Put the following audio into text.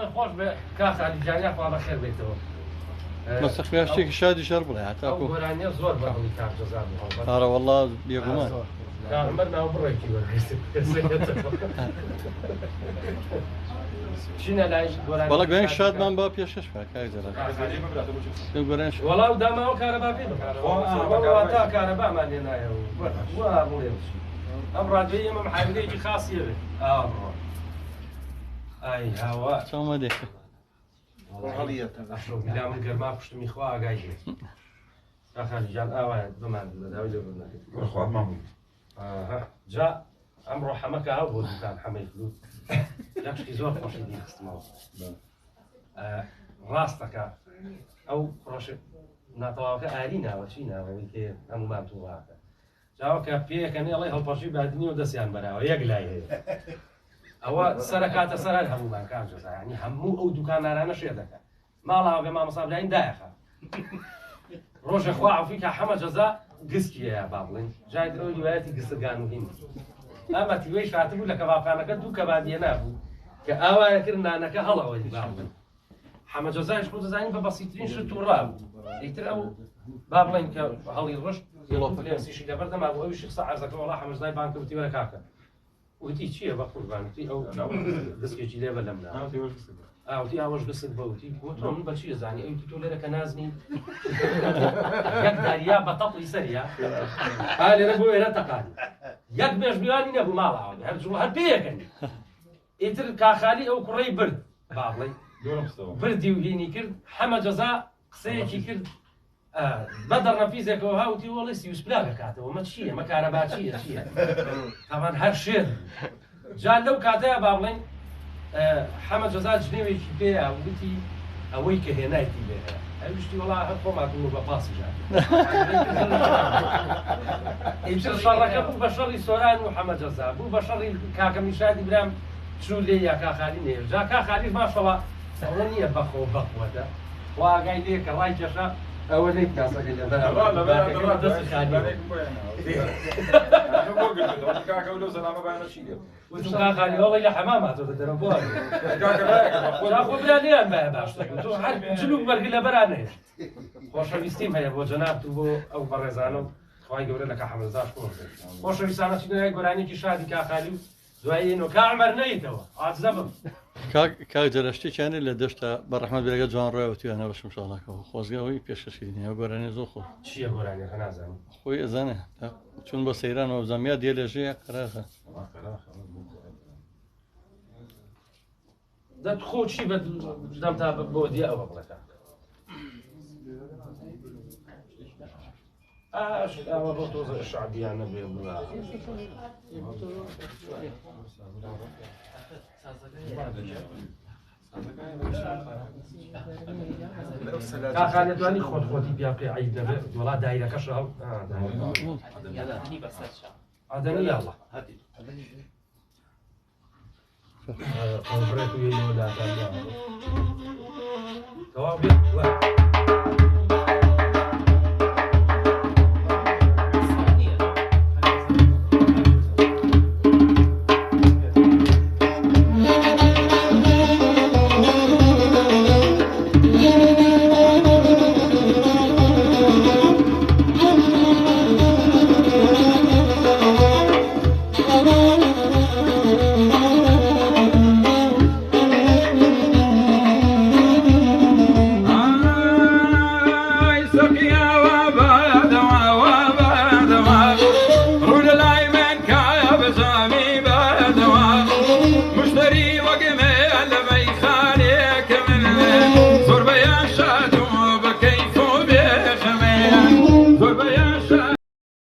عمر خوش كاخالي جانيا خواه بخير بيتو مسخ شتێکی شادی شەر بڵێ هاتاکو گۆرانیە زۆر بەڵی کاک جەزار ئارە وەڵڵا بێگومان کاغمەر ناو بڕێکی وەرگرت چینە لای گۆرانی بەڵک بەنگ شادمان با پێشەش بە کاک جەلال گۆرانیش وەڵاو داماوە کارەبا پێ بکارەوە تا کارەبامان لێ نایەوە وا بڵێ ئەم ڕادیۆیی ئێمە محاولەیەکی خاسیە بێت ئای هاوا چاومە دێکە بلا من گەرما پشتمی خوا ئاگای بێت کاخالی جان ئاوایە بمان داوای لێ بنەکەیت جا ئەمڕۆ حەمەکە هەو بۆ دوکان حەمەی فلوت یەکشتی زۆر خۆشی دیخستمەوە ڕاستەکە ئەو ڕۆژە ناتەواوەکە ئاری ناوە چی ناوەی کێ هەمومان تووڕاکە جاوەکە پێیەکەنی ئەڵێ هەڵپەڕژی بادنی و دەستیان بەراوە یەک لای هەیە ئەوە سەرەکاتە سەرەر هەمومان کار جۆزایانی هەموو ئەو دوکانارانە شێ دەکەن ماڵاوە بێ مامەسابلاین دایەخە ڕۆژە خوا عەفویکە حەمە جەزا گسکی هەیە با بڵێن جای درۆ هیوایەتی گسترگان و هین ئەمە تیوەی شاتبوو لە کەبابخانەکە دوو کەبابیە نابوو کە ئاوایە کرد نانەکە هەڵەوەی با بڵێن حەمە جەزایش خۆ دەزانین بە بەسیترین شت تووڕا بوو ئیتر ئەو با بڵێن کە هەڵی ڕشت لێنسیشی لەبەردەما بوو ئەوی شخصە عەرزەکە وەڵا حەمەژدای بانکە وتی وەرە کاکە وتی چییە بە قوربان وتی ئەو دەستکێکی لێبە لەم وتی ئاوەش دەست بەوتی تۆ من بەچی دەزانی ئەوتی تۆ لێرە کە نازنی یەک داریا بە تەپڵی سەریا لێرە بۆ ئێرە تەقانی یەک مێژمیوانی نەبوو ماڵاوە هەر پێیەکەنی ئیتر کاخالی ئەو کوڕەی برد با بڵێ بردی و هینی کرد حەمە جەزا قسەیەکی کرد بە دەڕەفیزێکەوە هاوتی وەڵی سیوسپلاگە کاتەوە مە چییە مە کارەبا چییە چییە تاوان هەر شێر جا لەو کاتەیە با بڵێن حەمە جەزا جنێوێکی پێیە وتی ئەوەی کە هێنایەتی لێرە ئەوشتی وەڵا هەر خۆماکەوە بە پاسی ژات ئیتر شەڕەکە بوو بە شەڕی سۆران و حەمە جەزا بوو بە شەڕی کاکە میشادی برام چوو لێ یا کاخالی نێر جا کاخالیش ماشەڵا ئەوە نییە بەخۆ بەخوەتە خوا ئاگای لێ کە ڕای کێشە ئەوە لێک کاسەکە کاخالی وەڵی لە حەماماتەوە دەرە بۆ خۆ برانیان بایە باشتر تۆ هەر جلوک بەرگی لە بەرانەیە خۆشەویستیم هەیە بۆ جەناب و بۆ ئەو بەڕێزانە و خوای گەورە لە کاحەمەزاش خۆشەویستانە چینەیە گۆرانێکی شادی کاخالی و دوایی نۆ کامەر نەیتەوە ئاجزە بم کاک جەرەشتێکیانێ لە دەشتا بە ڕەحمەت بێگە جوان ڕێوە تویانە بەشم شاڵاکەەوە خۆزگەوەی پێشەشی دنیا گۆرانی زۆر خۆ چییە گۆرانیەکە نازانم خۆی ئەزانێ چون بە سەیرانەوە زەمیا دێ لێژەیە قەراخە دەت خۆ چی بەدەم تا بۆ دیە ئەوە بڵەکە ئەوە بۆ تۆزە شعبیان نەبێ بڵا کاخانێتوانی خۆت خۆتی پیا پێ عیب دەبێت وڵا دایرەکەش هەڵ ئادەنی یاڵڵا ئەوڕێک و یەوە داکات تەواو بێت